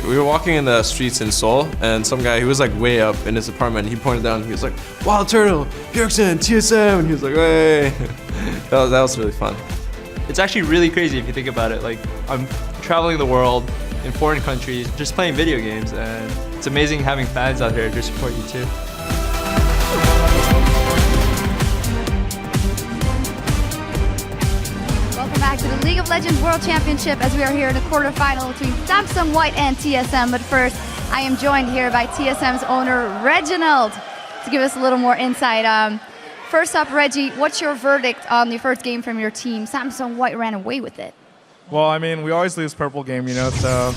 we were walking in the streets in Seoul, and some guy, he was like way up in his apartment, he pointed down, he was like, Wild Turtle, Bjergsen, TSM, and he was like, hey. that was really fun. It's actually really crazy if you think about it. Like, I'm traveling the world in foreign countries, just playing video games, and it's amazing having fans out here to support you too. Welcome back to the League of Legends World Championship as we are here in the quarterfinal between Samsung White and TSM. But first, I am joined here by TSM's owner, Reginald, to give us a little more insight. First up, Reggie, what's your verdict on the first game from your team? Samsung White ran away with it. Well, I mean, we always lose purple game, you know, so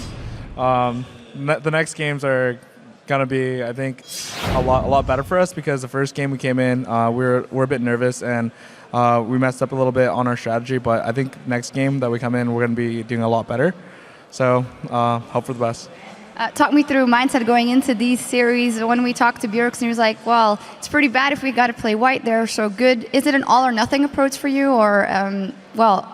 the next games are gonna be, I think, a lot better for us because the first game we came in, we're a bit nervous and we messed up a little bit on our strategy. But I think next game that we come in, we're gonna be doing a lot better. So hope for the best. Talk me through mindset going into these series. When we talked to Bjergsen, he was like, well, it's pretty bad if we got to play White. They're so good. Is it an all or nothing approach for you, or, well?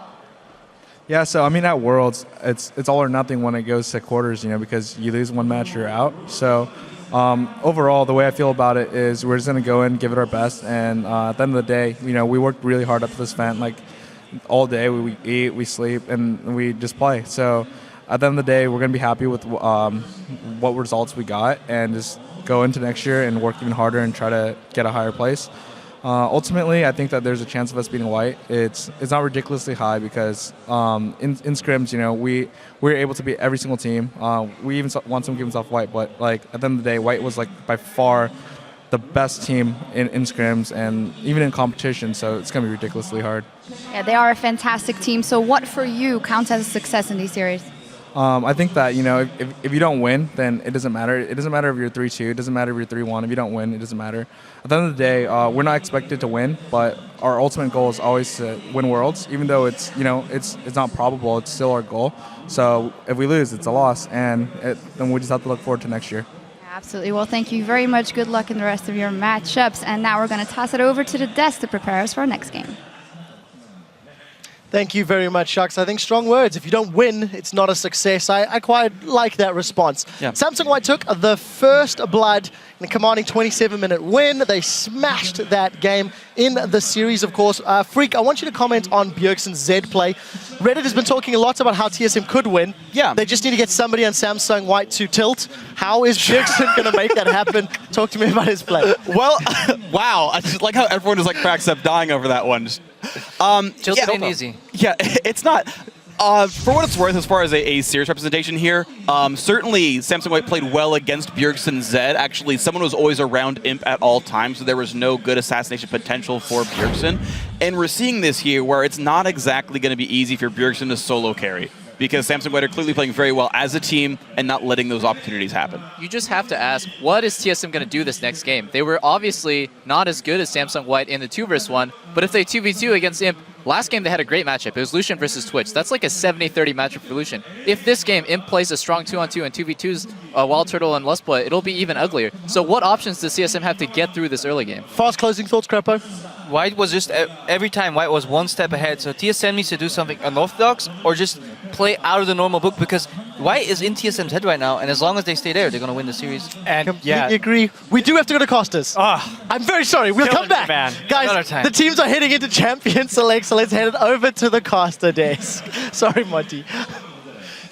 Yeah, so I mean, at Worlds, it's all or nothing when it goes to quarters, you know, because you lose one match, you're out. So overall, the way I feel about it is we're just going to go in, give it our best, and at the end of the day, you know, we worked really hard up to this event, like all day. We eat, we sleep, and we just play. So at the end of the day, we're going to be happy with what results we got and just go into next year and work even harder and try to get a higher place. Ultimately, I think that there's a chance of us beating White. It's not ridiculously high because in scrims, you know, we're able to beat every single team. We even want some give himself White, but like at the end of the day, White was like by far the best team in scrims and even in competition, so it's going to be ridiculously hard. Yeah, they are a fantastic team. So what for you counts as a success in these series? I think that, you know, if you don't win, then it doesn't matter. It doesn't matter if you're 3-2. It doesn't matter if you're 3-1. If you don't win, it doesn't matter. At the end of the day, we're not expected to win, but our ultimate goal is always to win Worlds. Even though it's, you know, it's not probable, it's still our goal. So if we lose, it's a loss, and then we just have to look forward to next year. Absolutely. Well, thank you very much. Good luck in the rest of your matchups. And now we're going to toss it over to the desk to prepare us for our next game. Thank you very much, Shucks. I think strong words. If you don't win, it's not a success. I quite like that response. Yeah. Samsung White took the first blood in a commanding 27-minute win. They smashed that game in the series, of course. Freak, I want you to comment on Bjergsen's Z play. Reddit has been talking a lot about how TSM could win. Yeah. They just need to get somebody on Samsung White to tilt. How is Bjergsen going to make that happen? Talk to me about his play. Well, wow. I just like how everyone just like cracks up dying over that one. Tilted ain't easy. Yeah, it's not. For what it's worth, as far as a serious representation here, certainly Samsung White played well against Bjergsen Z. Actually, someone was always around Imp at all times, so there was no good assassination potential for Bjergsen. And we're seeing this here where it's not exactly going to be easy for Bjergsen to solo carry, because Samsung White are clearly playing very well as a team and not letting those opportunities happen. You just have to ask, what is TSM going to do this next game? They were obviously not as good as Samsung White in the 2v1, but if they 2v2 against Imp, last game they had a great matchup. It was Lucian versus Twitch. That's like a 70-30 matchup for Lucian. If this game Imp plays a strong 2-on-2 and 2v2s Wild Turtle and Lustboy, it'll be even uglier. So what options does CSM have to get through this early game? Fast closing thoughts, Crapo? White was just, every time White was one step ahead, so TSM needs to do something unorthodox or just play out of the normal book, because White is in TSM's head right now, and as long as they stay there, they're going to win the series. And completely agree. We do have to go to Costas. I'm very sorry, we'll come back. Guys, the teams are heading into Champion Select, so let's head it over to the Costa desk. Sorry, Monty.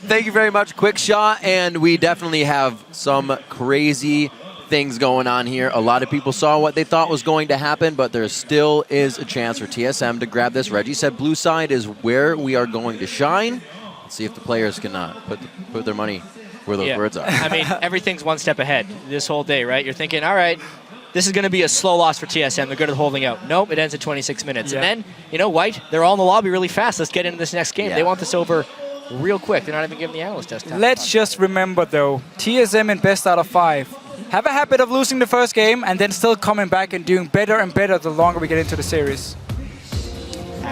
Thank you very much, Quick Shot, and we definitely have some crazy things going on here. A lot of people saw what they thought was going to happen, but there still is a chance for TSM to grab this. Reggie said blue side is where we are going to shine. Let's see if the players can put their money where those words are. I mean, everything's one step ahead this whole day, right? You're thinking, all right, this is going to be a slow loss for TSM. They're good at holding out. Nope, it ends at 26 minutes. And then, you know, White, they're all in the lobby really fast. Let's get into this next game. They want this over real quick. They're not even giving the analyst test time. Let's just remember, though, TSM in best out of 5 have a habit of losing the first game and then still coming back and doing better and better the longer we get into the series.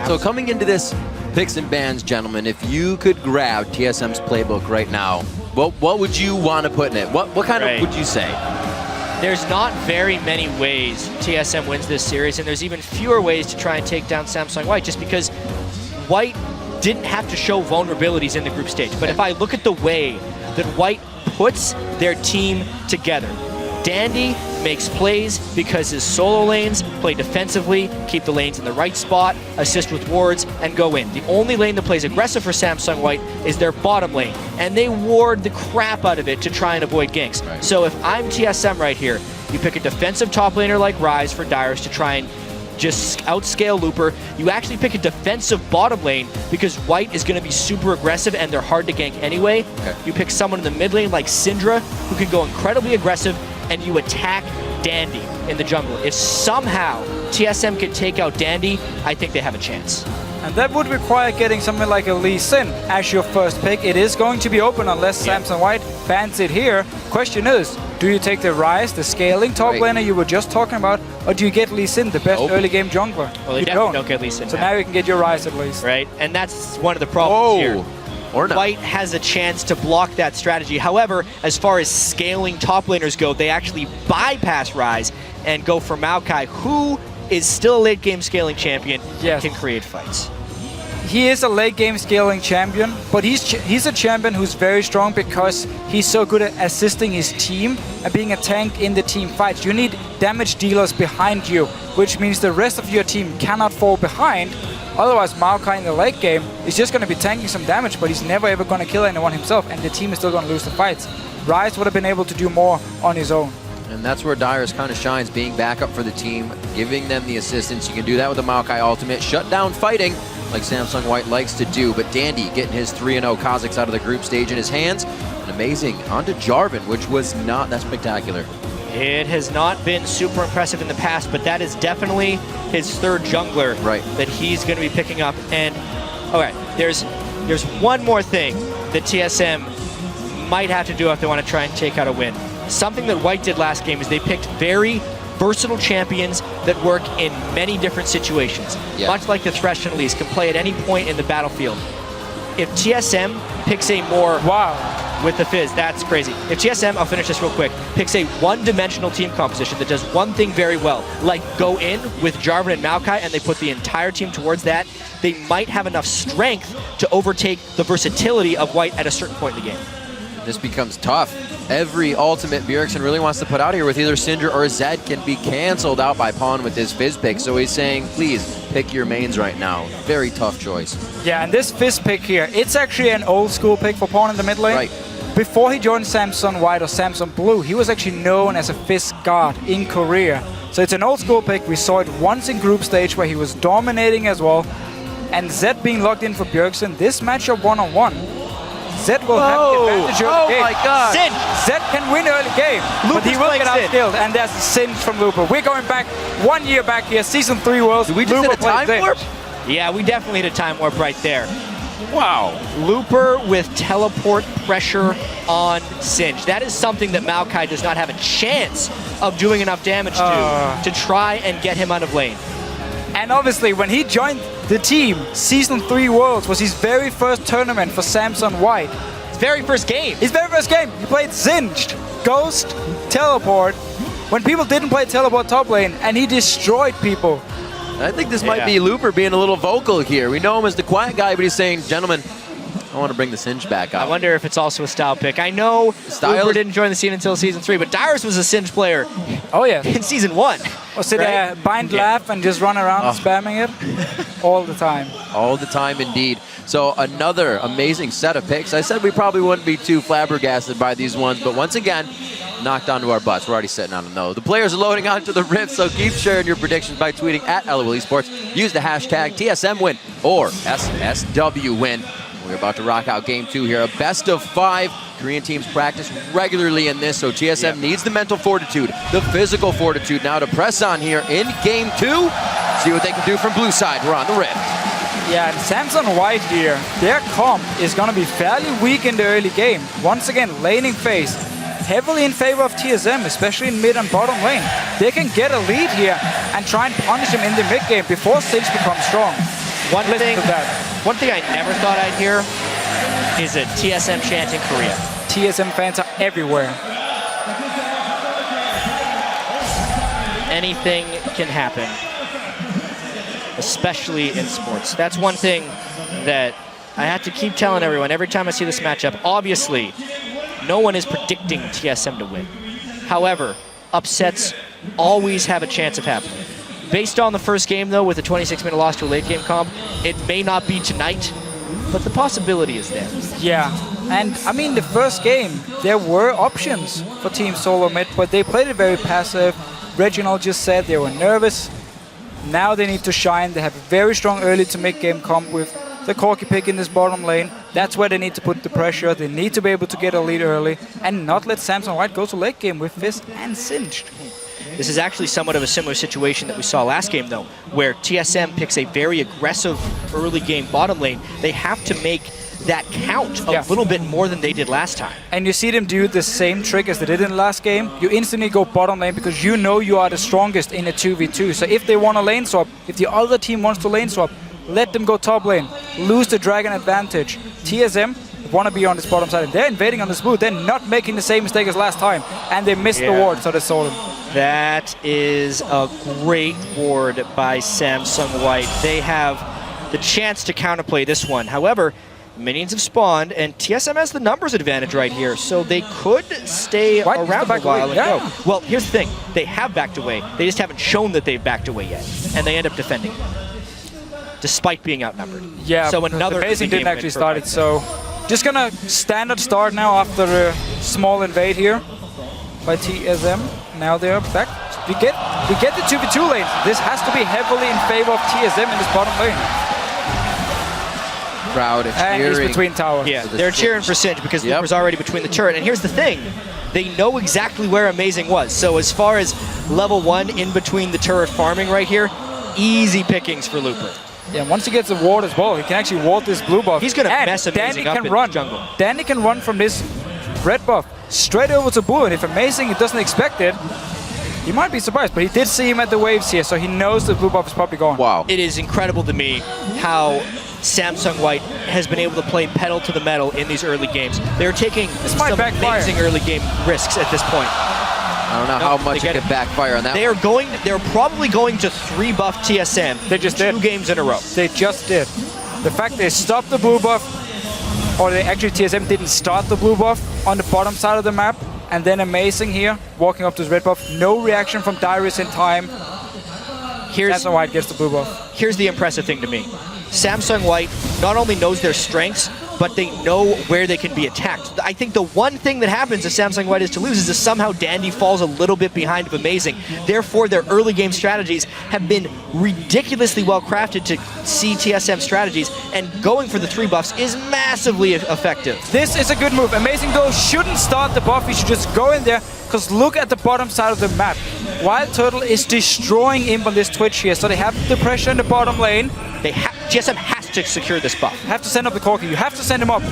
So coming into this picks and bans, gentlemen, if you could grab TSM's playbook right now, what would you want to put in it? What kind of would you say? There's not very many ways TSM wins this series, and there's even fewer ways to try and take down Samsung White, just because White didn't have to show vulnerabilities in the group stage. But if I look at the way that White puts their team together. Dandy makes plays because his solo lanes play defensively, keep the lanes in the right spot, assist with wards, and go in. The only lane that plays aggressive for Samsung White is their bottom lane, and they ward the crap out of it to try and avoid ganks. Right. So if I'm TSM right here, you pick a defensive top laner like Ryze for Dyrus to try and just outscale Looper. You actually pick a defensive bottom lane because White is going to be super aggressive and they're hard to gank anyway. Okay. You pick someone in the mid lane like Syndra who can go incredibly aggressive, and you attack Dandy in the jungle. If somehow TSM can take out Dandy, I think they have a chance. And that would require getting something like a Lee Sin as your first pick. It is going to be open unless Samsung White bans it here. Question is, do you take the Ryze, the scaling top laner you were just talking about, or do you get Lee Sin, the best early game jungler? Well, they you definitely don't get Lee Sin. So now you can get your Ryze at least. Right, and that's one of the problems here. Or not. White has a chance to block that strategy. However, as far as scaling top laners go, they actually bypass Ryze and go for Maokai, who is still a late game scaling champion and can create fights. He is a late game scaling champion, but he's a champion who's very strong because he's so good at assisting his team and being a tank in the team fights. You need damage dealers behind you, which means the rest of your team cannot fall behind. Otherwise, Maokai in the late game is just going to be tanking some damage, but he's never ever going to kill anyone himself, and the team is still going to lose the fights. Ryze would have been able to do more on his own. And that's where Dyrus kind of shines, being backup for the team, giving them the assistance. You can do that with the Maokai ultimate, shut down fighting like Samsung White likes to do. But Dandy getting his 3-0 Kazakhs out of the group stage in his hands. And amazing onto Jarvan, which was not that spectacular. It has not been super impressive in the past, but that is definitely his third jungler that he's going to be picking up. And all right, there's one more thing that TSM might have to do if they want to try and take out a win. Something that White did last game is they picked very versatile champions that work in many different situations. Much like the Thresh and Elise, can play at any point in the battlefield. If TSM picks a more... With the Fizz, that's crazy. If TSM, I'll finish this real quick, picks a one-dimensional team composition that does one thing very well, like go in with Jarvan and Maokai, and they put the entire team towards that, they might have enough strength to overtake the versatility of White at a certain point in the game. This becomes tough. Every ultimate Bjergsen really wants to put out here with either Syndra or Zed can be canceled out by Pawn with his Fizz pick. So he's saying, please pick your mains right now. Very tough choice. Yeah, and this Fizz pick here, it's actually an old school pick for Pawn in the mid lane. Right. Before he joined Samsung White or Samsung Blue, he was actually known as a Fizz god in Korea. So it's an old school pick. We saw it once in group stage where he was dominating as well. And Zed being locked in for Bjergsen, this matchup one-on-one, Zed will have the advantage of the game. Oh my god! Zed can win early game, but he will get outskilled, and there's a Singe from Looper. We're going back 1 year back here, Season 3 Worlds. Did we just hit a time warp? Yeah, we definitely hit a time warp right there. Wow. Looper with teleport pressure on Singe. That is something that Maokai does not have a chance of doing enough damage to try and get him out of lane. And obviously, when he joined the team, Season 3 Worlds was his very first tournament for Samsung White. His very first game. His very first game. He played Singed, Ghost, Teleport, when people didn't play Teleport top lane, and he destroyed people. I think this might be Looper being a little vocal here. We know him as the quiet guy, but he's saying, gentlemen, I want to bring the Singe back up. I wonder if it's also a style pick. I know Looper didn't join the scene until Season 3, but Dyrus was a Singe player in Season 1. Or sit there, bind laugh, and just run around spamming it all the time. All the time, indeed. So another amazing set of picks. I said we probably wouldn't be too flabbergasted by these ones, but once again, knocked onto our butts. We're already sitting on them, though. The players are loading onto the Rift, so keep sharing your predictions by tweeting at LOL Esports. Use the hashtag TSM win or SSW win. We're about to rock out Game 2 here. A best of 5. Korean teams practice regularly in this, so TSM needs the mental fortitude, the physical fortitude now to press on here in Game 2. See what they can do from blue side. We're on the Rift. Yeah, and Samsung White here, their comp is going to be fairly weak in the early game. Once again, laning phase, heavily in favor of TSM, especially in mid and bottom lane. They can get a lead here and try and punish him in the mid game before Singe becomes strong. One thing I never thought I'd hear is a TSM chant in Korea. TSM fans are everywhere. Anything can happen, especially in sports. That's one thing that I have to keep telling everyone every time I see this matchup. Obviously, No one is predicting TSM to win. However, upsets always have a chance of happening. Based on the first game, though, with a 26-minute loss to a late game comp, it may not be tonight, but the possibility is there. Yeah, and I mean, the first game, there were options for Team Solo Mid, but they played it very passive. Reginald just said they were nervous. Now they need to shine. They have a very strong early to mid-game comp with the Corki pick in this bottom lane. That's where they need to put the pressure. They need to be able to get a lead early and not let Samsung White go to late game with Fizz and Singed. This is actually somewhat of a similar situation that we saw last game, though, where TSM picks a very aggressive early game bottom lane. They have to make that count a little bit more than they did last time. And you see them do the same trick as they did in the last game. You instantly go bottom lane because you know you are the strongest in a 2v2. So if they want a lane swap, if the other team wants to lane swap, let them go top lane. Lose the dragon advantage. TSM want to be on this bottom side. And they're invading on this blue. They're not making the same mistake as last time. And they missed the ward, so they sold him. That is a great ward by Samsung White. They have the chance to counterplay this one. However, minions have spawned, and TSM has the numbers advantage right here, so they could stay around a while and go. Well, here's the thing. They have backed away. They just haven't shown that they've backed away yet, and they end up defending, despite being outnumbered. Yeah, so another Amazing didn't actually start it, so just gonna standard start now after a small invade here by TSM. Now they're back. We get the 2v2 lane. This has to be heavily in favor of TSM in this bottom lane. Crowd and cheering. He's between towers. Yeah, they're cheering for Singe because Looper's already between the turret. And here's the thing. They know exactly where Amazing was. So as far as level 1 in between the turret farming right here, easy pickings for Looper. Yeah, once he gets the ward as well, he can actually ward this blue buff. He's going to mess Amazing up in the jungle. Danny can run from this red buff straight over to blue, and if Amazing doesn't expect it, he might be surprised, but he did see him at the waves here, so he knows the blue buff is probably gone. Wow. It is incredible to me how Samsung White has been able to play pedal to the metal in these early games. They're taking some amazing early game risks at this point. I don't know how much it could backfire on that. They're probably going to 3-buff TSM. They just did 2 games in a row. They just did. The fact they stopped the blue buff, or they actually TSM didn't start the blue buff on the bottom side of the map, and then Amazing here, walking up to his red buff. No reaction from Dyrus in time. Samsung White gets the blue buff. Here's the impressive thing to me. Samsung White not only knows their strengths, but they know where they can be attacked. I think the one thing that happens if Samsung White is to lose is that somehow Dandy falls a little bit behind of Amazing. Therefore, their early game strategies have been ridiculously well crafted to see TSM strategies, and going for the 3 buffs is massively effective. This is a good move. Amazing though shouldn't start the buff. He should just go in there, because look at the bottom side of the map. Wild Turtle is destroying Imp on this Twitch here, so they have the pressure in the bottom lane. TSM has to secure this buff. Have to send up the Corki. You have to send him up.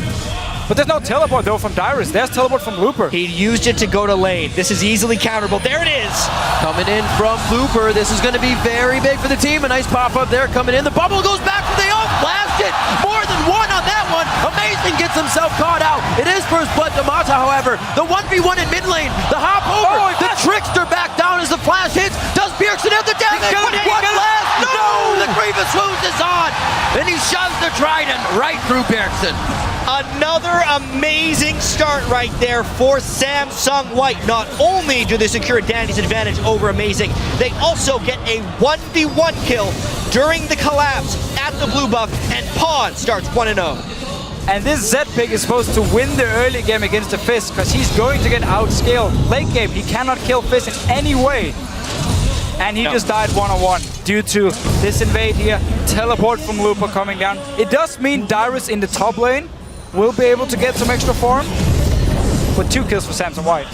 But there's no teleport though from Dyrus. There's teleport from Looper. He used it to go to lane. This is easily counterable. There it is! Coming in from Looper. This is going to be very big for the team. A nice pop-up there coming in. The bubble goes back for the blast it. More than one on that one. Amazing gets himself caught out. It is first blood to Mata, however. The 1v1 in mid lane. The hop over. The Trickster back down as the flash hits. Does Bjergsen have the damage? One last. No! The Grievous Wounds is on. And he shoves the Trident right through Bjergsen. Another amazing start right there for Samsung White. Not only do they secure Dandy's advantage over Amazing, they also get a 1v1 kill during the collapse at the blue buff, and Pawn starts 1-0. And this Zed pick is supposed to win the early game against the Fizz, because he's going to get outscaled. Late game, he cannot kill Fizz in any way. And he just died one-on-one due to this invade here. Teleport from Looper coming down. It does mean Dyrus in the top lane will be able to get some extra farm, but 2 kills for Samsung White.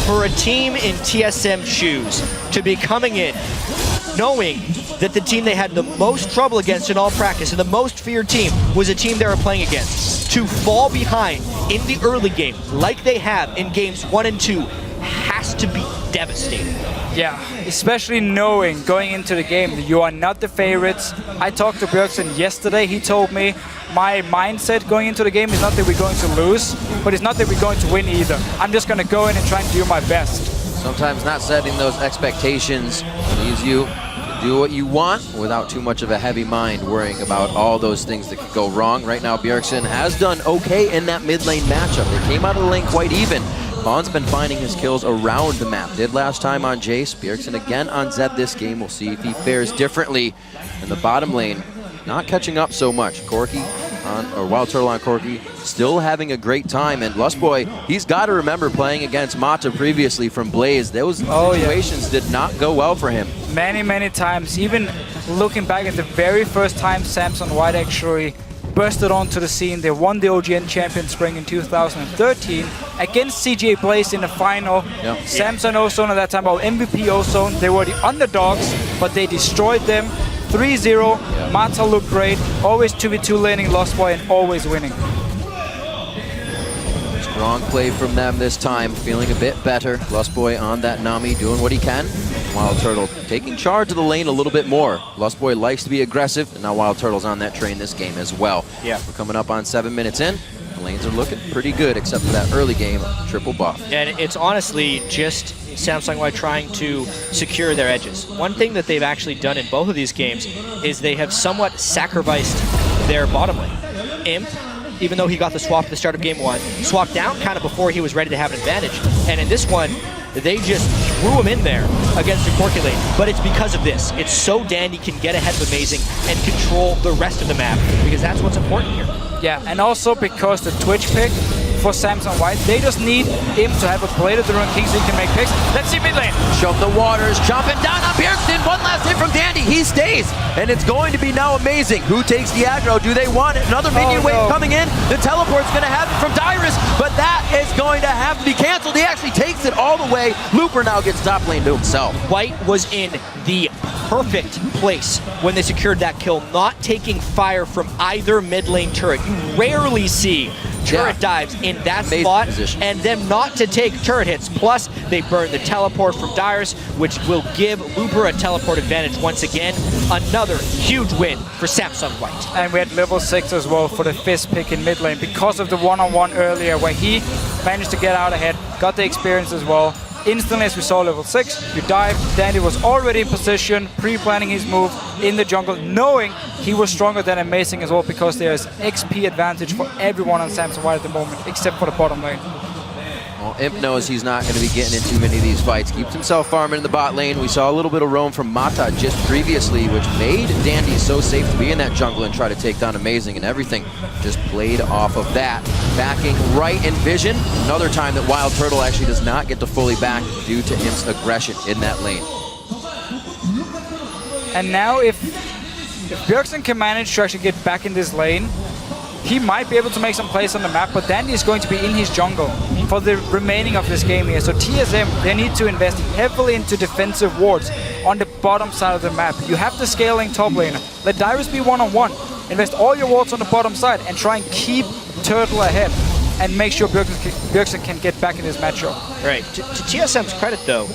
For a team in TSM shoes to be coming in knowing that the team they had the most trouble against in all practice and the most feared team was a team they were playing against, to fall behind in the early game like they have in games 1 and 2 has to be devastating. Yeah, especially knowing going into the game that you are not the favorites. I talked to Bjergsen yesterday. He told me my mindset going into the game is not that we're going to lose, but it's not that we're going to win either. I'm just going to go in and try and do my best. Sometimes not setting those expectations leaves you do what you want without too much of a heavy mind worrying about all those things that could go wrong. Right now, Bjergsen has done okay in that mid lane matchup. They came out of the lane quite even. Vaughn's been finding his kills around the map. Did last time on Jace. Bjergsen again on Zed this game. We'll see if he fares differently in the bottom lane. Not catching up so much. Corki or Wild Turtle on Corki, still having a great time. And Lustboy, he's got to remember playing against Mata previously from Blaze. Those situations did not go well for him. Many times. Even looking back at the very first time Samsung White actually bursted onto the scene, they won the OGN Champion Spring in 2013 against CJ Blaze in the final. Yep. Samsung Ozone at that time, MVP Ozone. They were the underdogs, but they destroyed them. 3-0, Mata looked great, always 2v2 laning Lustboy and always winning. Strong play from them this time, feeling a bit better. Lustboy on that Nami, doing what he can. Wild Turtle taking charge of the lane a little bit more. Lustboy likes to be aggressive, and now Wild Turtle's on that train this game as well. Yeah. We're coming up on 7 minutes in. The lanes are looking pretty good, except for that early game triple buff. And it's honestly just Samsung White trying to secure their edges. One thing that they've actually done in both of these games is they have somewhat sacrificed their bottom lane. Imp, even though he got the swap at the start of game 1, swapped down kind of before he was ready to have an advantage. And in this one, they just threw him in there against the Corki lane. But it's because of this. It's so Dandy can get ahead of Amazing and control the rest of the map, because that's what's important here. Yeah, and also because the Twitch pick for Samsung White, they just need him to have a Blade of the Rune King so he can make picks. Let's see mid lane. Show the waters, chomping down on Bjergsen. One last hit from Dandy. He stays, and it's going to be now Amazing. Who takes the aggro? Do they want it? Another minion wave coming in. The teleport's going to happen from Dyrus, but that is going to have to be canceled. He actually takes it all the way. Looper now gets top lane to himself. White was in the perfect place when they secured that kill, not taking fire from either mid lane turret. You rarely see turret dives in that amazing spot, position. and them not to take turret hits. Plus, they burn the teleport from Dyrus, which will give Looper a teleport advantage once again. Another huge win for Samsung White. And we had level 6 as well for the Fizz pick in mid lane because of the one-on-one earlier where he managed to get out ahead, got the experience as well. Instantly, as we saw level 6, you dive. Dandy was already in position, pre-planning his move in the jungle, knowing he was stronger than Amazing as well, because there's XP advantage for everyone on Samsung White at the moment, except for the bottom lane. Well, Imp knows he's not going to be getting in too many of these fights. Keeps himself farming in the bot lane. We saw a little bit of roam from Mata just previously, which made Dandy so safe to be in that jungle and try to take down Amazing, and everything just played off of that. Backing right in vision. Another time that Wild Turtle actually does not get to fully back due to Imp's aggression in that lane. And now if Bjergsen can manage to actually get back in this lane, he might be able to make some plays on the map, but Dandy is going to be in his jungle for the remaining of this game here. So TSM, they need to invest heavily into defensive wards on the bottom side of the map. You have the scaling top laner. Let Dyrus be one-on-one. Invest all your wards on the bottom side and try and keep Turtle ahead and make sure Bjergsen can get back in this matchup. Right. To TSM's credit, though,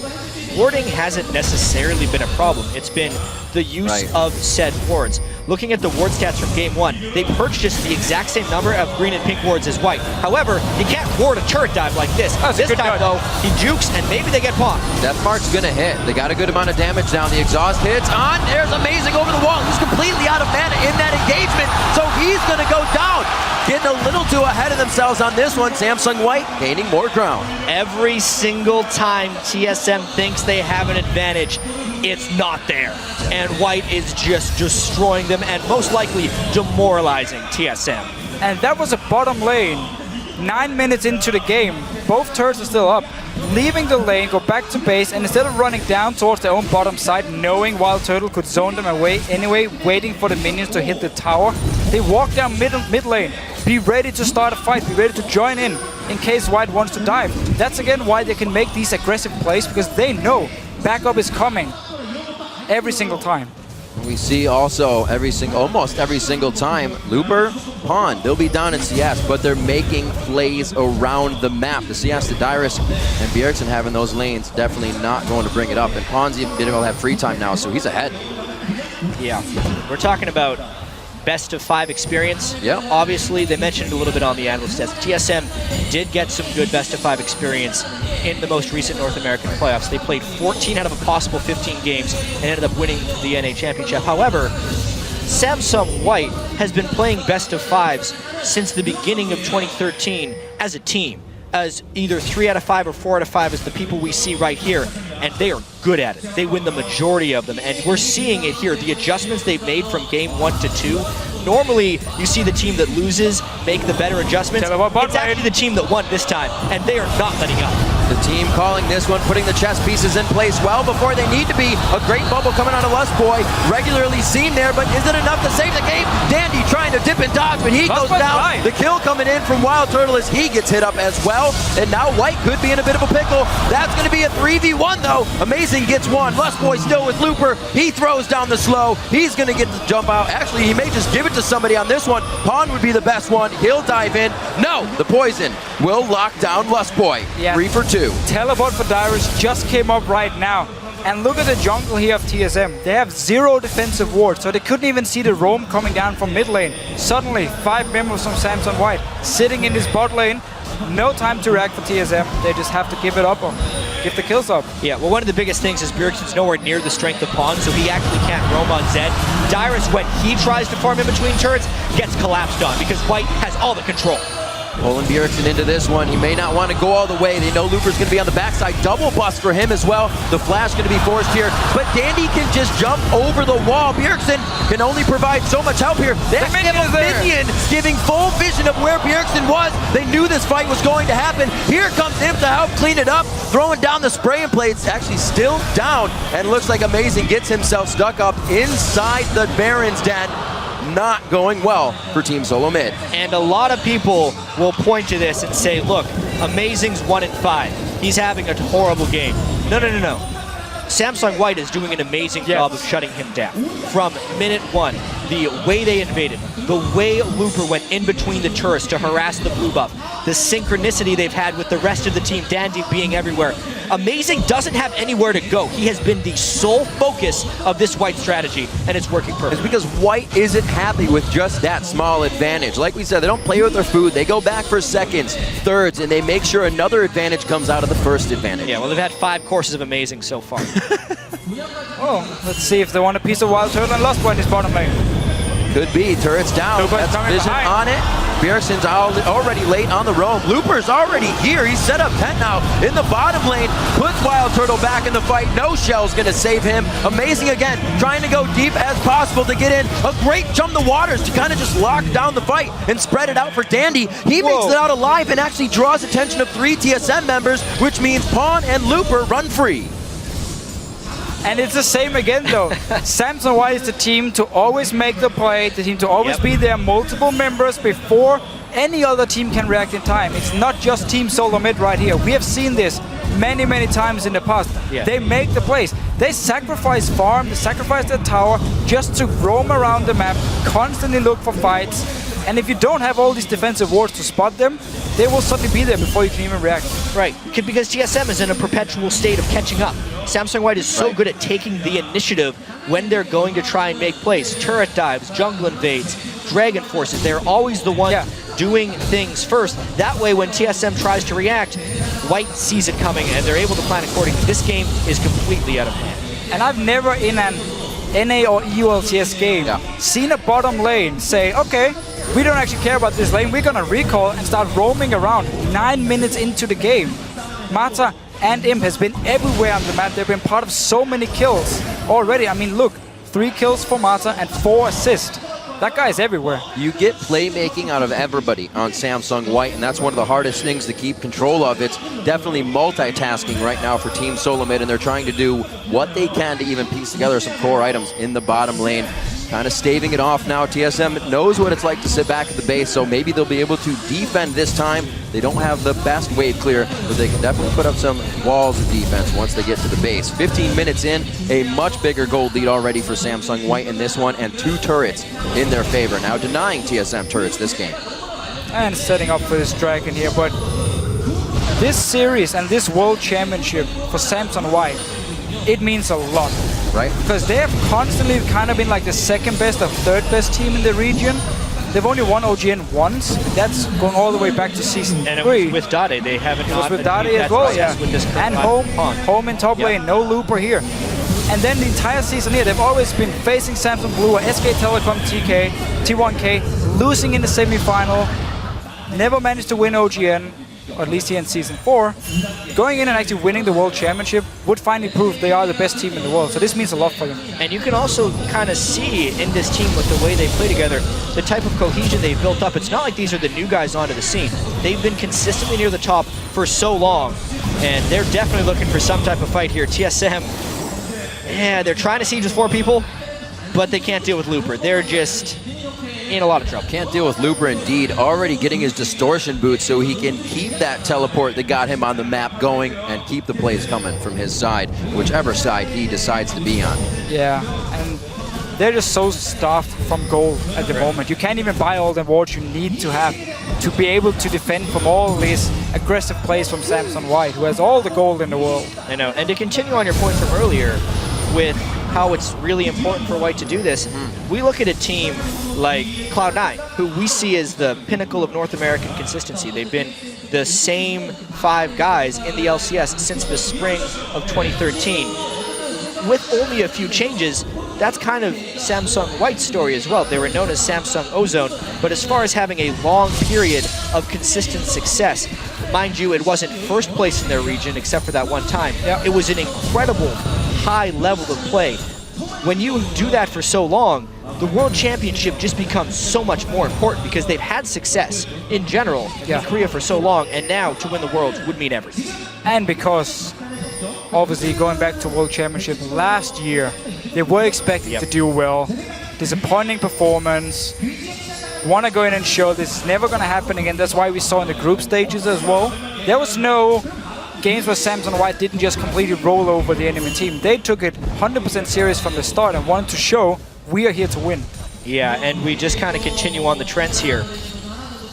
warding hasn't necessarily been a problem. It's been the use of said wards. Looking at the ward stats from game 1, they purchased the exact same number of green and pink wards as white. However, you can't ward a turret dive like this. This time, though, he jukes and maybe they get popped. Death Mark's gonna hit. They got a good amount of damage down. The exhaust hits on. There's Amazing over the wall. He's completely out of mana in that engagement, so he's gonna go down. Getting a little too ahead of themselves on this one. Samsung White gaining more ground. Every single time TSM thinks they have an advantage, it's not there. And White is just destroying them and most likely demoralizing TSM. And that was a bottom lane. 9 minutes into the game, both turrets are still up. Leaving the lane, go back to base, and instead of running down towards their own bottom side, knowing Wild Turtle could zone them away anyway, waiting for the minions to hit the tower, they walk down mid lane. Be ready to start a fight, be ready to join in case White wants to dive. That's again why they can make these aggressive plays, because they know backup is coming every single time. We see also almost every single time, Looper, Pawn, they'll be down in CS, but they're making plays around the map. The CS to Dyrus and Bjergsen having those lanes, definitely not going to bring it up. And Pawn's even going to have free time now, so he's ahead. Yeah, we're talking about best of 5 experience. Yeah. Obviously, they mentioned a little bit on the analyst test. TSM did get some good best of 5 experience in the most recent North American playoffs. They played 14 out of a possible 15 games and ended up winning the NA Championship. However, Samsung White has been playing best of 5s since the beginning of 2013 as a team, as either 3 out of 5 or 4 out of 5 as the people we see right here, and they are good at it. They win the majority of them, and we're seeing it here. The adjustments they've made from game 1 to 2, normally you see the team that loses make the better adjustments. It's actually the team that won this time, and they are not letting up. The team calling this one, putting the chess pieces in place well before they need to be. A great bubble coming out of Lustboy, regularly seen there, but is it enough to save the game? Dandy trying to dip and dodge, but he goes down. The kill coming in from Wild Turtle as he gets hit up as well, and now White could be in a bit of a pickle. That's going to be a 3v1 though. Amazing gets one. Lustboy still with Looper. He throws down the slow. He's going to get the jump out. Actually, he may just give it to somebody on this one. Pawn would be the best one. He'll dive in. No, the poison will lock down Lustboy. Yeah. 3 for 2. Teleport for Dyrus just came up right now. And look at the jungle here of TSM. They have 0 defensive wards, so they couldn't even see the roam coming down from mid lane. Suddenly, 5 members from Samsung White sitting in this bot lane. No time to react for TSM. They just have to give it up or give the kills up. Yeah, well, one of the biggest things is Bjergsen's nowhere near the strength of Pawn, so he actually can't roam on Zed. Dyrus, when he tries to farm in between turrets, gets collapsed on because White has all the control. Pulling Bjergsen into this one. He may not want to go all the way. They know Looper's going to be on the backside. Double bust for him as well. The flash going to be forced here. But Dandy can just jump over the wall. Bjergsen can only provide so much help here. They actually have a minion giving full vision of where Bjergsen was. They knew this fight was going to happen. Here comes him to help clean it up. Throwing down the spraying plates. Actually still down. And looks like Amazing gets himself stuck up inside the Baron's den. Not going well for Team Solo Mid. And a lot of people will point to this and say, look, Amazing's 1-5. He's having a horrible game. No. Samsung White is doing an amazing job of shutting him down. From minute 1, the way they invaded, the way Looper went in between the turrets to harass the blue buff, the synchronicity they've had with the rest of the team, Dandy being everywhere. Amazing doesn't have anywhere to go. He has been the sole focus of this White strategy, and it's working perfectly. It's because White isn't happy with just that small advantage. Like we said, they don't play with their food. They go back for seconds, thirds, and they make sure another advantage comes out of the first advantage. Yeah, well, they've had 5 courses of Amazing so far. Oh, let's see if they want a piece of Wild Turtle and Lost in his bottom lane. Could be. Turret's down. That's vision on it. Bjergsen's already late on the roam. Looper's already here. He's set up 10 now in the bottom lane. Puts Wild Turtle back in the fight. No shell's going to save him. Amazing again. Trying to go deep as possible to get in. A great jump the waters to kind of just lock down the fight and spread it out for Dandy. He makes it out alive and actually draws attention of 3 TSM members, which means Pawn and Looper run free. And it's the same again though. Samsung White is the team to always make the play, the team to always be there, multiple members before any other team can react in time. It's not just Team Solo Mid right here. We have seen this many times in the past. They make the plays. They sacrifice farm, they sacrifice their tower just to roam around the map, constantly look for fights. And if you don't have all these defensive wards to spot them, they will suddenly be there before you can even react. Right, because TSM is in a perpetual state of catching up. Samsung White is so good at taking the initiative when they're going to try and make plays. Turret dives, jungle invades, dragon forces. They're always the one doing things first. That way, when TSM tries to react, White sees it coming and they're able to plan accordingly. This game is completely out of hand. And I've never in an NA or EULTS game seen a bottom lane say, okay, we don't actually care about this lane, we're gonna recall and start roaming around 9 minutes into the game. Mata and Imp has been everywhere on the map. They've been part of so many kills already. I mean, look, 3 kills for Mata and 4 assists. That guy is everywhere. You get playmaking out of everybody on Samsung White, and that's one of the hardest things to keep control of. It's definitely multitasking right now for Team Solo Mid, and they're trying to do what they can to even piece together some core items in the bottom lane. Kind of staving it off now. TSM knows what it's like to sit back at the base, so maybe they'll be able to defend this time. They don't have the best wave clear, but they can definitely put up some walls of defense once they get to the base. 15 minutes in, a much bigger gold lead already for Samsung White in this one, and 2 turrets in their favor. Now denying TSM turrets this game. And setting up for this dragon here, but this series and this World Championship for Samsung White, it means a lot. Right. Because they have constantly kind of been like the second best or third best team in the region. They've only won OGN once. That's going all the way back to season And 3. it was with Dade. They haven't. It was with Dade as well, yeah. And home in top lane, no looper here. And then the entire season here, they've always been facing Samsung Blue or SK Telecom TK, T1K, losing in the semi-final, never managed to win OGN, or at least here in Season 4. Going in and actually winning the World Championship would finally prove they are the best team in the world, so this means a lot for them. And you can also kind of see in this team with the way they play together, the type of cohesion they've built up. It's not like these are the new guys onto the scene. They've been consistently near the top for so long, and they're definitely looking for some type of fight here. TSM, yeah, they're trying to siege with 4 people, but they can't deal with Looper. They're just in a lot of trouble. Can't deal with Looper indeed. Already getting his distortion boot so he can keep that teleport that got him on the map going and keep the plays coming from his side, whichever side he decides to be on. Yeah, and they're just so stuffed from gold at the moment. You can't even buy all the wards you need to have to be able to defend from all these aggressive plays from Samsung White, who has all the gold in the world. I know, and to continue on your point from earlier with how it's really important for White to do this, we look at a team like Cloud9, who we see as the pinnacle of North American consistency. They've been the same 5 guys in the LCS since the spring of 2013. With only a few changes, that's kind of Samsung White's story as well. They were known as Samsung Ozone, but as far as having a long period of consistent success, mind you, it wasn't first place in their region except for that one time. It was an incredible high level of play. When you do that for so long, the World Championship just becomes so much more important because they've had success in general in Korea for so long, and now to win the World would mean everything. And because, obviously, going back to World Championship last year, they were expected to do well. Disappointing performance. Want to go in and show this is never going to happen again. That's why we saw in the group stages as well. There was no games where Samsung White didn't just completely roll over the enemy team. They took it 100% serious from the start and wanted to show we are here to win. Yeah, and we just kind of continue on the trends here.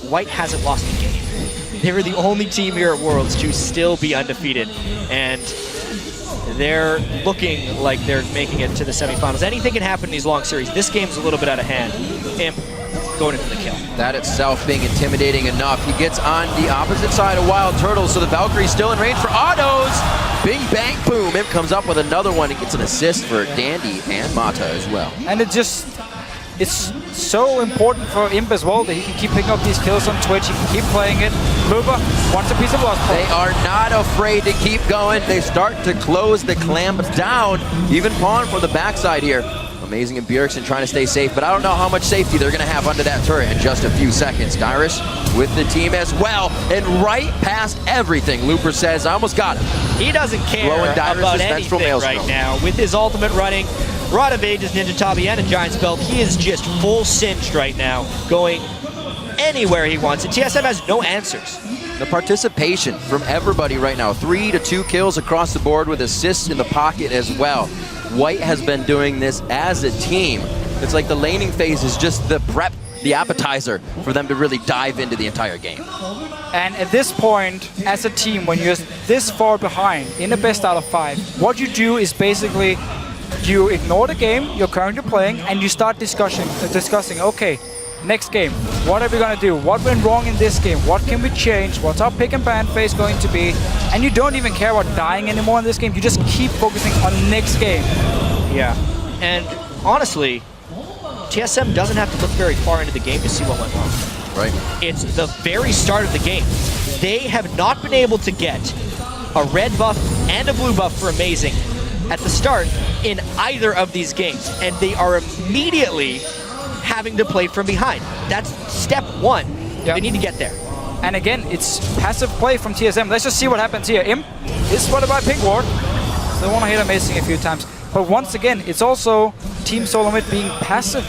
White hasn't lost a game. They're the only team here at Worlds to still be undefeated, and they're looking like they're making it to the semifinals. Anything can happen in these long series. This game's a little bit out of hand. Imp going in for the kill. That itself being intimidating enough. He gets on the opposite side of Wild Turtle, so the Valkyrie's still in range for autos. Bing, bang, boom. Imp comes up with another one. He gets an assist for Dandy and Mata as well. And it's so important for Imp as well that he can keep picking up these kills on Twitch. He can keep playing it. Luba wants a piece of luck. They are not afraid to keep going. They start to close the clamps down. Even Pawn for the backside here. Amazing and Bjergsen trying to stay safe, but I don't know how much safety they're going to have under that turret in just a few seconds. Dyrus with the team as well, and right past everything. Looper says, I almost got him. He doesn't care Blowing about anything right now. With his ultimate running, Rod of Ages, Ninja Tabi, and a Giant's Belt, he is just full singed right now, going anywhere he wants, and TSM has no answers. The participation from everybody right now. 3 to 2 kills across the board with assists in the pocket as well. White has been doing this as a team. It's like the laning phase is just the prep, the appetizer for them to really dive into the entire game. And at this point, as a team, when you're this far behind in the best out of 5, what you do is basically you ignore the game you're currently playing and you start discussing, okay, next game, what are we going to do? What went wrong in this game? What can we change? What's our pick and ban phase going to be? And you don't even care about dying anymore in this game. You just keep focusing on next game. Yeah, and honestly, TSM doesn't have to look very far into the game to see what went wrong. Right. It's the very start of the game. They have not been able to get a red buff and a blue buff for Amazing at the start in either of these games, and they are immediately having to play from behind. That's step 1. They need to get there. And again, it's passive play from TSM. Let's just see what happens here. Imp is spotted by Pink Ward. So they want to hit Amazing a few times. But once again, it's also Team Solomid being passive.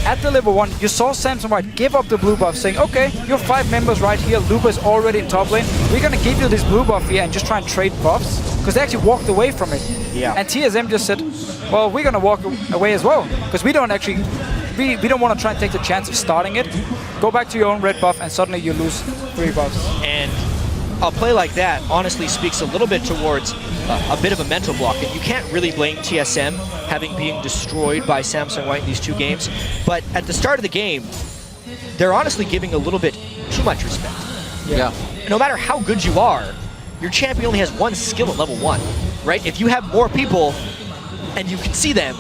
At the level 1, you saw Samsung White give up the blue buff, saying, okay, you're 5 members right here. Luba is already in top lane. We're going to give you this blue buff here and just try and trade buffs. Because they actually walked away from it. Yeah. And TSM just said, well, we're going to walk away as well. Because we don't actually... We don't want to try and take the chance of starting it. Go back to your own red buff and suddenly you lose 3 buffs. And a play like that honestly speaks a little bit towards a bit of a mental block. And you can't really blame TSM having been destroyed by Samsung White in these 2 games. But at the start of the game, they're honestly giving a little bit too much respect. Yeah. No matter how good you are, your champion only has 1 skill at level 1, right? If you have more people and you can see them,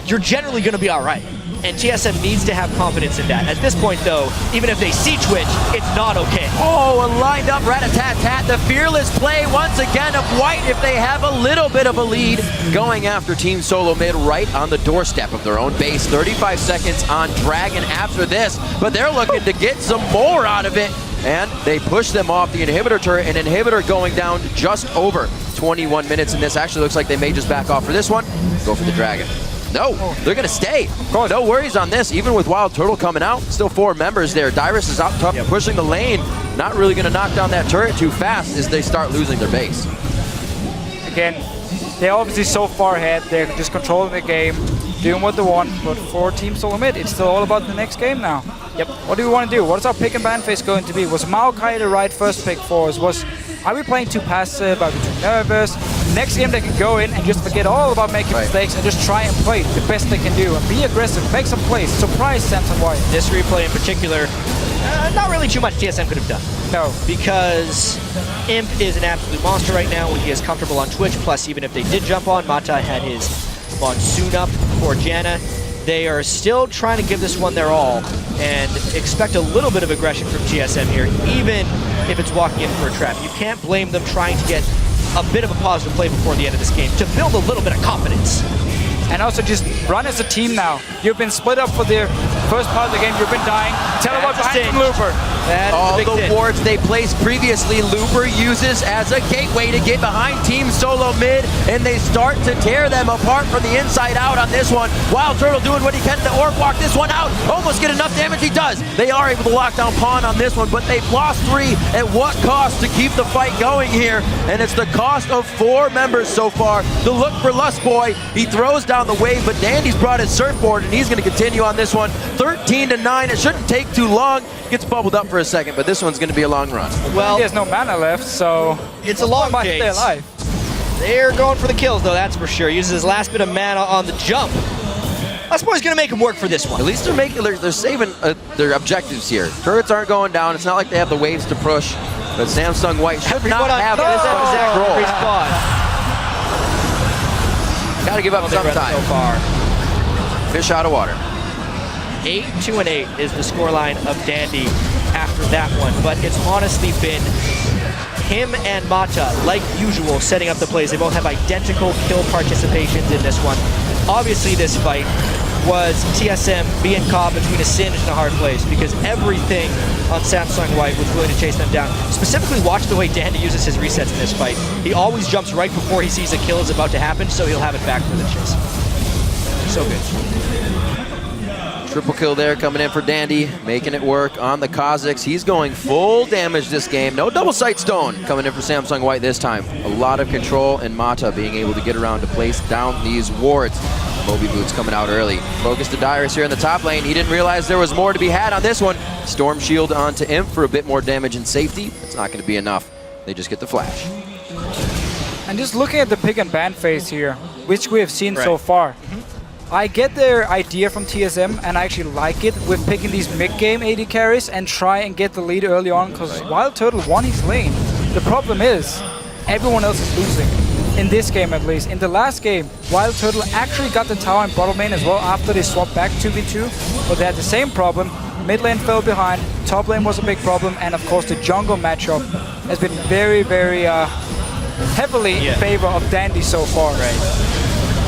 you're generally going to be all right. And TSM needs to have confidence in that. At this point, though, even if they see Twitch, it's not okay. Oh, a lined up rat-a-tat-tat. The fearless play once again of White if they have a little bit of a lead. Going after Team Solo Mid right on the doorstep of their own base. 35 seconds on Dragon after this, but they're looking to get some more out of it. And they push them off the inhibitor turret, and inhibitor going down just over 21 minutes in this. Actually looks like they may just back off for this one. Go for the Dragon. No, they're going to stay. No worries on this. Even with Wild Turtle coming out, still 4 members there. Dyrus is out top, pushing the lane. Not really going to knock down that turret too fast as they start losing their base. Again, they're obviously so far ahead. They're just controlling the game, doing what they want. But for Team Solo Mid, it's still all about the next game now. Yep. What do we want to do? What is our pick and ban phase going to be? Was Maokai the right first pick for us? Are we playing too passive? Are we too nervous? Next game they can go in and just forget all about making mistakes and just try and play the best they can do and be aggressive, make some plays, surprise Samsung White. This replay in particular, not really too much TSM could have done. No. Because Imp is an absolute monster right now when he is comfortable on Twitch, plus even if they did jump on, Mata had his Monsoon up for Janna. They are still trying to give this one their all and expect a little bit of aggression from TSM here, even if it's walking in for a trap. You can't blame them trying to get a bit of a positive play before the end of this game to build a little bit of confidence. And also just run as a team now. You've been split up for the first part of the game. You've been dying. Tell them what's behind from Looper. All the wards they placed previously, Looper uses as a gateway to get behind Team Solo Mid, and they start to tear them apart from the inside out on this one. Wild Turtle doing what he can to orb walk this one out. Almost get enough damage, he does. They are able to lock down Pawn on this one, but they've lost 3. At what cost to keep the fight going here? And it's the cost of 4 members so far. The look for Lust Boy, he throws down the wave, but Dandy's brought his surfboard, and he's going to continue on this one. 13-9, it shouldn't take too long. Gets bubbled up for a second, but this one's going to be a long run. Well, there's no mana left, so it's a long chase. Stay alive. They're going for the kills, though, that's for sure. Uses his last bit of mana on the jump. Lust Boy's going to make him work for this one. At least they're saving their objectives here. Turrets aren't going down. It's not like they have the waves to push, but Samsung White should not have this control. Got to give up some time. So far. Fish out of water. 8-2-8 is the scoreline of Dandy after that one, but it's honestly been him and Mata, like usual, setting up the plays. They both have identical kill participations in this one. Obviously, this fight was TSM being caught between a cinch and a hard place because everything on Samsung White was willing to chase them down. Specifically, watch the way Dandy uses his resets in this fight. He always jumps right before he sees a kill is about to happen, so he'll have it back for the chase. So good. Triple kill there coming in for Dandy, making it work on the Kazakhs. He's going full damage this game. No double sight stone coming in for Samsung White this time. A lot of control, and Mata being able to get around to place down these wards. Moby Boots coming out early. Focus to Dyrus here in the top lane. He didn't realize there was more to be had on this one. Storm Shield onto Imp for a bit more damage and safety. It's not going to be enough. They just get the flash. And just looking at the pick and ban phase here, which we have seen so far, I get their idea from TSM, and I actually like it with picking these mid-game AD carries and try and get the lead early on, because Wild Turtle won his lane. The problem is, everyone else is losing. In this game at least. In the last game, Wild Turtle actually got the tower and bottom lane as well after they swapped back 2v2, but they had the same problem. Mid lane fell behind, top lane was a big problem, and of course the jungle matchup has been very, very heavily in favor of Dandy so far.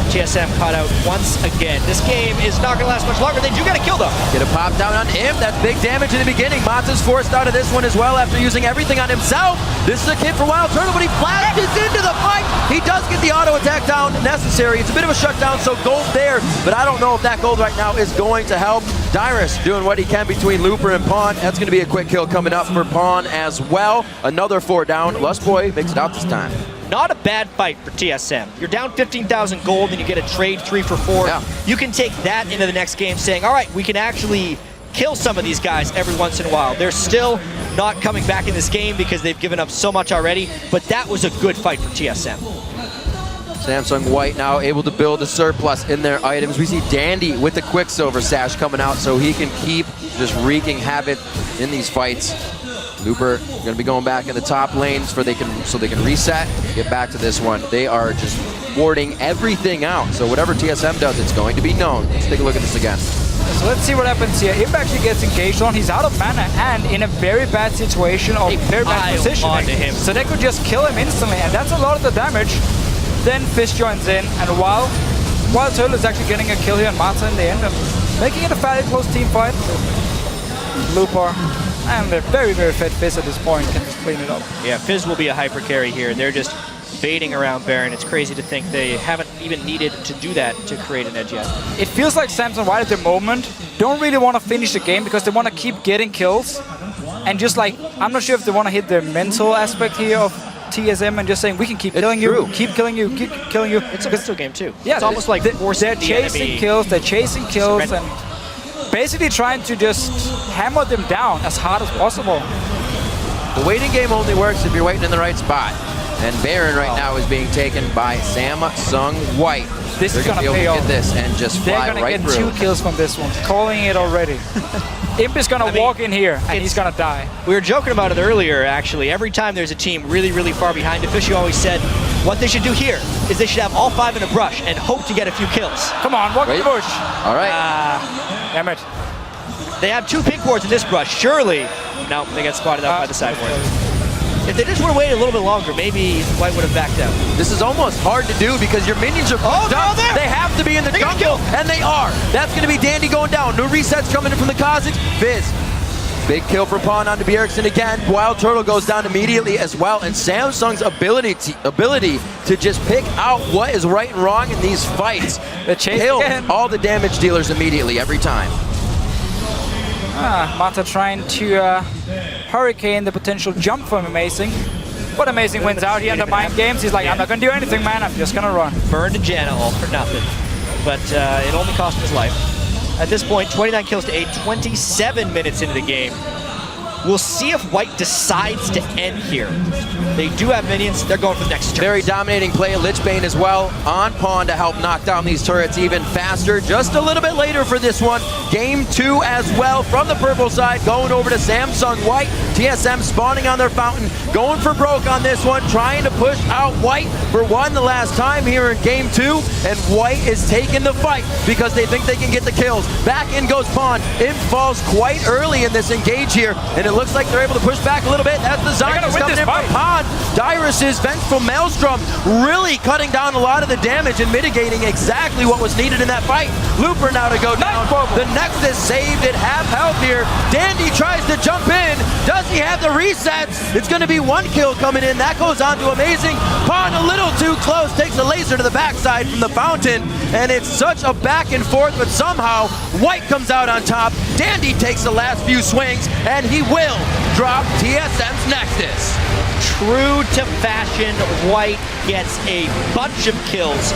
TSM caught out once again. This game is not going to last much longer. They do get a kill, though. Get a pop down on Imp. That's big damage in the beginning. Mata's forced out of this one as well after using everything on himself. This is a kid for Wild Turtle, but he flashes into the fight. He does get the auto attack down necessary. It's a bit of a shutdown, so gold there, but I don't know if that gold right now is going to help. Dyrus doing what he can between Looper and Pawn. That's going to be a quick kill coming up for Pawn as well. Another 4 down. Lust Boy makes it out this time. Not a bad fight for TSM. You're down 15,000 gold and you get a trade 3 for 4. Yeah. You can take that into the next game saying, all right, we can actually kill some of these guys every once in a while. They're still not coming back in this game because they've given up so much already, but that was a good fight for TSM. Samsung White now able to build a surplus in their items. We see Dandy with the Quicksilver sash coming out so he can keep just wreaking havoc in these fights. Looper going to be going back in the top lanes so they can reset, get back to this one. They are just warding everything out. So whatever TSM does, it's going to be known. Let's take a look at this again. So let's see what happens here. Imp actually gets engaged on. He's out of mana and in a very bad situation or very bad positioning. Him. So they could just kill him instantly, and that's a lot of the damage. Then Fizz joins in, and while Turtle is actually getting a kill here on Marta in the end, and making it a fairly close team fight. Looper and a very, very fed Fizz at this point can just clean it up. Yeah, Fizz will be a hyper carry here. They're just baiting around Baron. It's crazy to think they haven't even needed to do that to create an edge yet. It feels like Samsung White at the moment don't really want to finish the game because they want to keep getting kills. And just like, I'm not sure if they want to hit the mental aspect here of TSM and just saying, we can keep killing you, keep killing you, keep killing you. It's a pistol game too. Yeah, it's almost like they're chasing kills, they're chasing kills, and basically trying to just hammer them down as hard as possible. The waiting game only works if you're waiting in the right spot. And Baron right now is being taken by Samsung White. This is going to pay off. Get this and just fly They're right going to get 2 kills from this one. Calling it already. Imp is going to walk in here, and he's going to die. We were joking about it earlier, actually. Every time there's a team really, really far behind, Official always said what they should do here is they should have all 5 in a brush and hope to get a few kills. Come on, walk in the bush. All right. Damn it. They have 2 pink wards in this brush. Surely. No, they got spotted out by the side ward. If they just would have waited a little bit longer, maybe White would have backed out. This is almost hard to do because your minions are pushed up. There. They have to be in the jungle, and they are. That's going to be Dandy going down. No resets coming in from the Kha'Zix. Fizz. Big kill for Pawn onto Bjergsen again. Wild Turtle goes down immediately as well, and Samsung's ability to just pick out what is right and wrong in these fights. Kill all the damage dealers immediately every time. Mata trying to hurricane the potential jump from Amazing. But Amazing wins out here under mind games. He's like, I'm not going to do anything, man. I'm just going to run. Burned to Janna all for nothing. But it only cost him his life. At this point, 29 kills to 8, 27 minutes into the game. We'll see if White decides to end here. They do have minions. They're going for the next turn. Very dominating play. Lichbane as well on Pawn to help knock down these turrets even faster. Just a little bit later for this one. Game 2 as well from the purple side. Going over to Samsung White. TSM spawning on their fountain. Going for broke on this one. Trying to push out White for one the last time here in Game 2. And White is taking the fight because they think they can get the kills. Back in goes Pawn. Imp falls quite early in this engage here. And it looks like they're able to push back a little bit. That's the Zarya coming in from Pawn. Dyrus's Vengeful Maelstrom really cutting down a lot of the damage and mitigating exactly what was needed in that fight. Looper now to go down. The Nexus saved at half health here. Dandy tries to jump in. Does he have the resets? It's going to be 1 kill coming in. That goes on to Amazing. Pawn a little too close. Takes a laser to the backside from the fountain. And it's such a back and forth, but somehow White comes out on top. Dandy takes the last few swings, and he will drop TSM's Nexus. True to fashion, White gets a bunch of kills.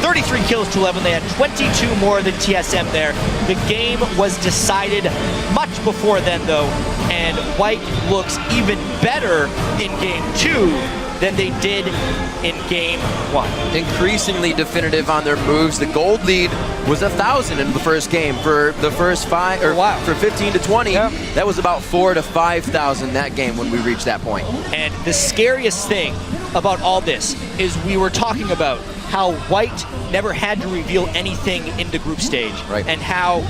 33 kills to 11. They had 22 more than TSM there. The game was decided much before then, though, and White looks even better in Game 2 than they did in Game 1. Increasingly definitive on their moves. The gold lead was 1,000 in the first game. For the first 5, or for 15 to 20, that was about 4,000 to 5,000 that game when we reached that point. And the scariest thing about all this is we were talking about how White never had to reveal anything in the group stage, and how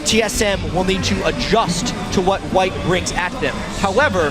TSM will need to adjust to what White brings at them. However,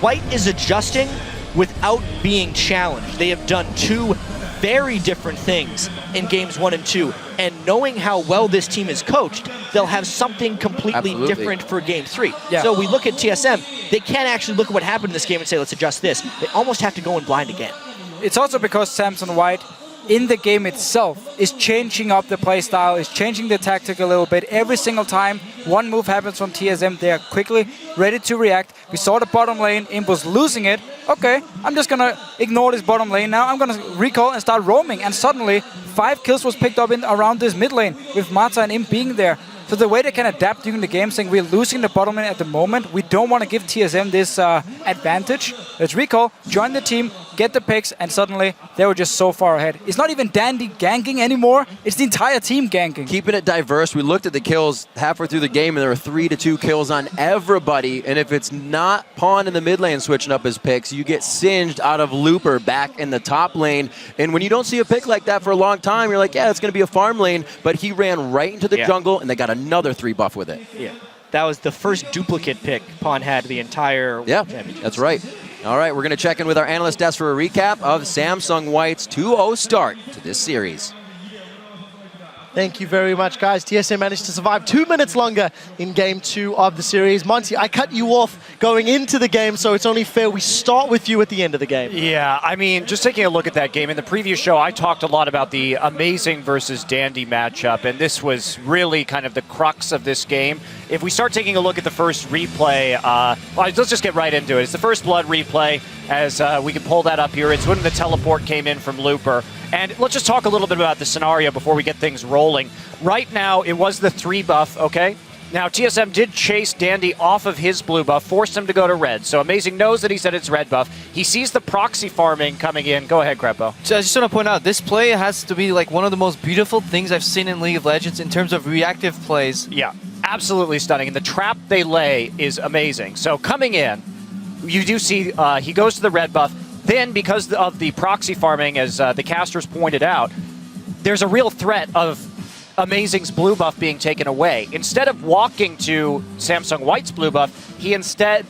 White is adjusting without being challenged. They have done 2 very different things in games 1 and 2, and knowing how well this team is coached, they'll have something completely different for game 3. So we look at TSM, they can't actually look at what happened in this game and say, let's adjust this. They almost have to go in blind again. It's also because Samsung White in the game itself is changing up the playstyle, is changing the tactic a little bit. Every single time one move happens from TSM, they are quickly ready to react. We saw the bottom lane, Imp was losing it. Okay, I'm just gonna ignore this bottom lane now. I'm gonna recall and start roaming, and suddenly 5 kills was picked up in around this mid lane with Mata and Imp being there. So the way they can adapt during the game, saying we're losing the bottom lane at the moment, we don't want to give TSM this advantage. Let's recall, join the team, get the picks, and suddenly they were just so far ahead. It's not even Dandy ganking anymore, it's the entire team ganking. Keeping it diverse, we looked at the kills halfway through the game and there were 3-2 kills on everybody, and if it's not Pawn in the mid lane switching up his picks, you get singed out of Looper back in the top lane, and when you don't see a pick like that for a long time, you're like, yeah, it's going to be a farm lane, but he ran right into the jungle and they got another 3 buff with it. Yeah, that was the first duplicate pick Pawn had the entire championship. That's right. All right, we're going to check in with our analyst desk for a recap of Samsung White's 2-0 start to this series. Thank you very much, guys. TSM managed to survive 2 minutes longer in Game 2 of the series. Monty, I cut you off going into the game, so it's only fair we start with you at the end of the game. Yeah, I mean, just taking a look at that game, in the previous show, I talked a lot about the Amazing versus Dandy matchup, and this was really kind of the crux of this game. If we start taking a look at the first replay, let's just get right into it. It's the First Blood replay, as we can pull that up here. It's when the teleport came in from Looper. And let's just talk a little bit about the scenario before we get things rolling. Right now, it was the 3 buff, okay? Now, TSM did chase Dandy off of his blue buff, forced him to go to red. So Amazing knows that he said it's red buff. He sees the proxy farming coming in. Go ahead, Crepo. So I just want to point out, this play has to be like one of the most beautiful things I've seen in League of Legends in terms of reactive plays. Yeah, absolutely stunning. And the trap they lay is amazing. So coming in, you do see he goes to the red buff. Then, because of the proxy farming, as the casters pointed out, there's a real threat of Amazing's blue buff being taken away. Instead of walking to Samsung White's blue buff, he instead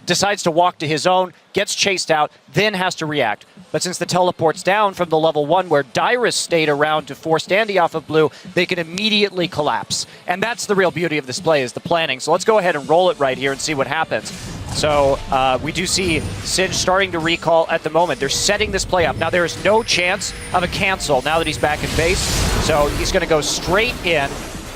decides to walk to his own, gets chased out, then has to react. But since the teleport's down from the level 1 where Dyrus stayed around to force Dandy off of blue, they can immediately collapse. And that's the real beauty of this play, is the planning. So let's go ahead and roll it right here and see what happens. So we do see Singe starting to recall at the moment. They're setting this play up. Now there is no chance of a cancel now that he's back in base. So he's going to go straight in.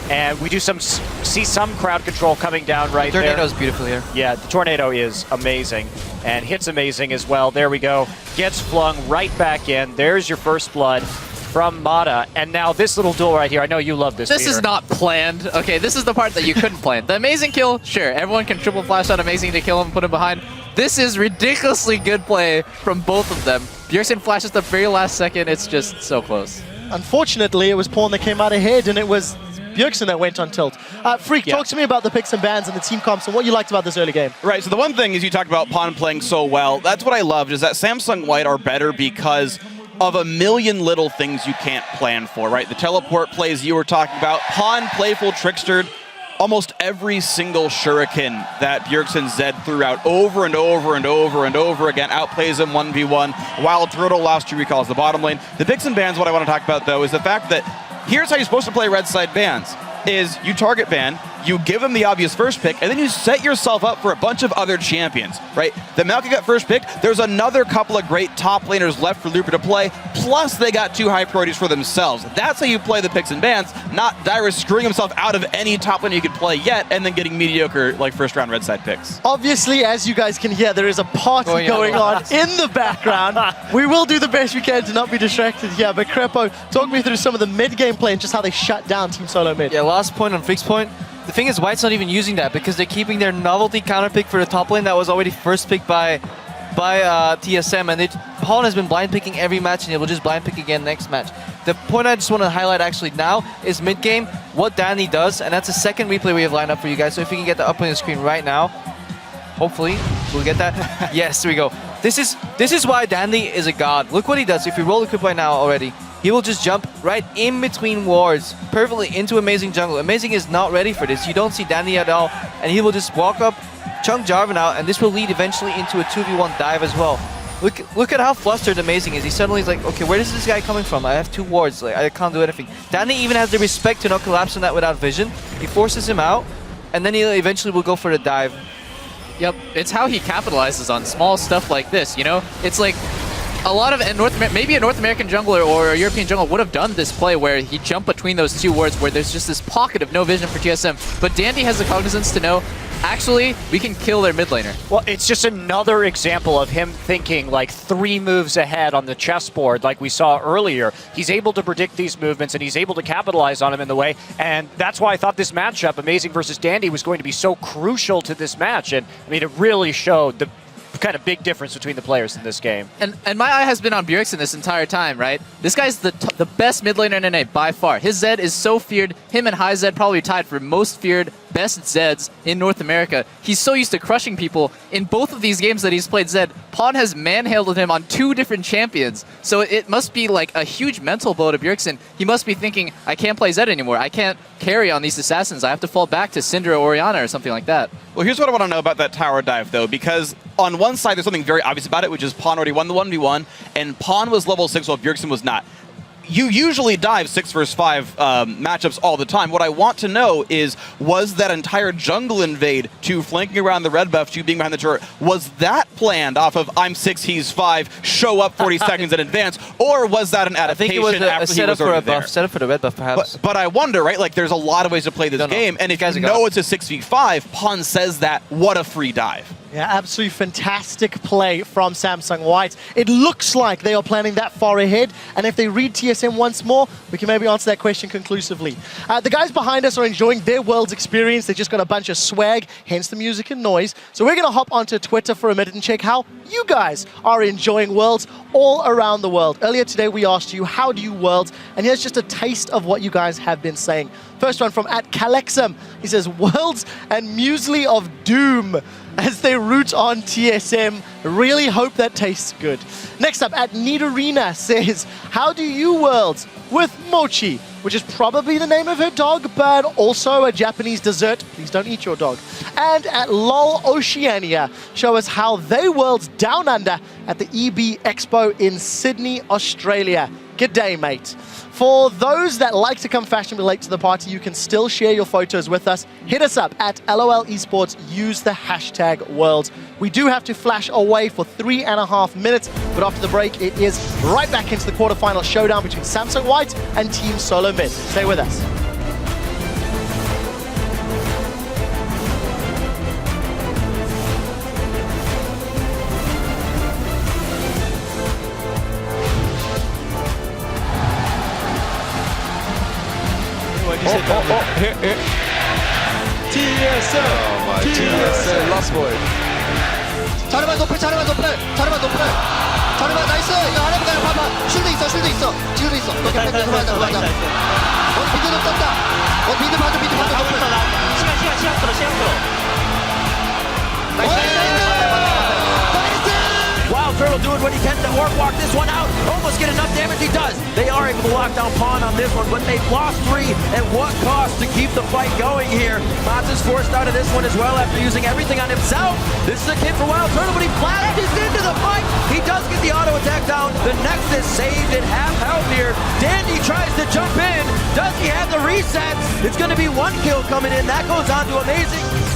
And we do see some crowd control coming down right there. The tornado is beautiful here. Yeah, the tornado is amazing. And hits Amazing as well. There we go. Gets flung right back in. There's your First Blood from Mata. And now this little duel right here. I know you love this, This Peter. is not planned. Okay, this is the part that you couldn't plan. The Amazing kill, sure. Everyone can triple flash out Amazing to kill him, put him behind. This is ridiculously good play from both of them. Bjergsen flashes the very last second. It's just so close. Unfortunately, it was Pawn that came out ahead, and it was Bjergsen that went on tilt. Freak, talk to me about the picks and bans and the team comps and what you liked about this early game. Right, so the one thing is you talked about Pawn playing so well. That's what I loved, is that Samsung White are better because of a million little things you can't plan for, right? The teleport plays you were talking about. Pawn playful trickstered almost every single shuriken that Bjergsen Zed threw out over and over and over and over again, outplays him 1v1, while Turtle lost 2 recalls the bottom lane. The picks and bans, what I want to talk about though, is the fact that here's how you're supposed to play red side bans, is you target ban, you give him the obvious first pick, and then you set yourself up for a bunch of other champions, right? The Malka got first pick, there's another couple of great top laners left for Looper to play, plus they got 2 high priorities for themselves. That's how you play the picks and bans, not Dyrus screwing himself out of any top lane you could play yet, and then getting mediocre, like, first round red side picks. Obviously, as you guys can hear, there is a party going on in the background. We will do the best we can to not be distracted here, but Crepo, talk me through some of the mid-game play and just how they shut down Team Solo mid. Yeah, last point on Freak's point. The thing is, White's not even using that because they're keeping their novelty counter pick for the top lane that was already first picked by TSM, and Pawn has been blind picking every match, and he will just blind pick again next match. The point I just want to highlight actually now is mid game, what Danny does, and that's the second replay we have lined up for you guys. So if you can get that up on the screen right now, hopefully we'll get that. Yes, here we go. This is why Dandy is a god. Look what he does. If you roll the clip right now already, he will just jump right in between wards, perfectly into Amazing jungle. Amazing is not ready for this. You don't see Dandy at all, and he will just walk up, chunk Jarvan out, and this will lead eventually into a 2v1 dive as well. Look at how flustered Amazing is. He suddenly is like, okay, where is this guy coming from? I have 2 wards, like I can't do anything. Dandy even has the respect to not collapse on that without vision. He forces him out, and then he eventually will go for the dive. Yep, it's how he capitalizes on small stuff like this, you know? It's like a lot of maybe a North American jungler or a European jungler would have done this play where he jumped between those 2 wards where there's just this pocket of no vision for TSM. But Dandy has the cognizance to know actually, we can kill their mid laner. Well, it's just another example of him thinking like 3 moves ahead on the chessboard like we saw earlier. He's able to predict these movements and he's able to capitalize on them in the way. And that's why I thought this matchup, Amazing versus Dandy, was going to be so crucial to this match. And I mean, it really showed the kind of big difference between the players in this game. And my eye has been on Bjergsen this entire time, right? This guy's the best mid laner in NA by far. His Zed is so feared. Him and High Zed probably tied for most feared best Zeds in North America. He's so used to crushing people. In both of these games that he's played Zed, Pawn has manhandled him on 2 different champions. So it must be like a huge mental blow to Bjergsen. He must be thinking, I can't play Zed anymore. I can't carry on these assassins. I have to fall back to Syndra or Orianna or something like that. Well, here's what I want to know about that tower dive, though, because on one side, there's something very obvious about it, which is Pawn already won the 1v1, and Pawn was level 6 while Bjergsen was not. You usually dive 6 versus 5 matchups all the time. What I want to know is, was that entire jungle invade to flanking around the red buff to being behind the turret, was that planned off of I'm 6, he's 5, show up 40 seconds in advance, or was that an adaptation I think it was after a setup for a buff, there? setup for the red buff, perhaps. But I wonder, right? Like, there's a lot of ways to play this game, and if you know it's a 6v5, Pawn says that, what a free dive. Yeah, absolutely fantastic play from Samsung White. It looks like they are planning that far ahead, and if they read TSM once more, we can maybe answer that question conclusively. The guys behind us are enjoying their Worlds experience. They just got a bunch of swag, hence the music and noise. So we're going to hop onto Twitter for a minute and check how you guys are enjoying Worlds all around the world. Earlier today, we asked you, how do you Worlds? And here's just a taste of what you guys have been saying. First one from @Kalexum. He says, Worlds and Muesli of Doom as they root on TSM. Really hope that tastes good. Next up, @Nidarina says, how do you Worlds with Mochi, which is probably the name of her dog, but also a Japanese dessert. Please don't eat your dog. And @LOL Oceania, show us how they Worlds down under at the EB Expo in Sydney, Australia. Good day, mate. For those that like to come fashionably late to the party, you can still share your photos with us. Hit us up @LOL Esports. Use the hashtag Worlds. We do have to flash away for 3.5 minutes, but after the break, it is right back into the quarterfinal showdown between Samsung White and Team Solo Mid. Stay with us. Here. TSM! Oh my TSM, last boy. 자르반 노플, 자르반 노플, 자르반 노플. 자르반 나이스! 이거 안에 보가요, 봐봐. 쉴드 있어, 지우도 있어. 너게 뺏겨, 들어가자. 비드 좀 떴다. 비드 봐줘, 노플. 시간 끌어. 나이스! Wow, Turtle doing what he can to orc walk this one out. Almost get enough damage, he does. They are able to lock down Pawn on this one, but they've lost 3 at what cost to keep the fight going here. Mats is forced out of this one as well after using everything on himself. This is a kid for Wild Turtle, but he flashes into the fight. He does get the auto attack down. The Nexus saved at half health here. Dandy tries to jump in. Does he have the resets? It's going to be 1 kill coming in. That goes on to Amazing.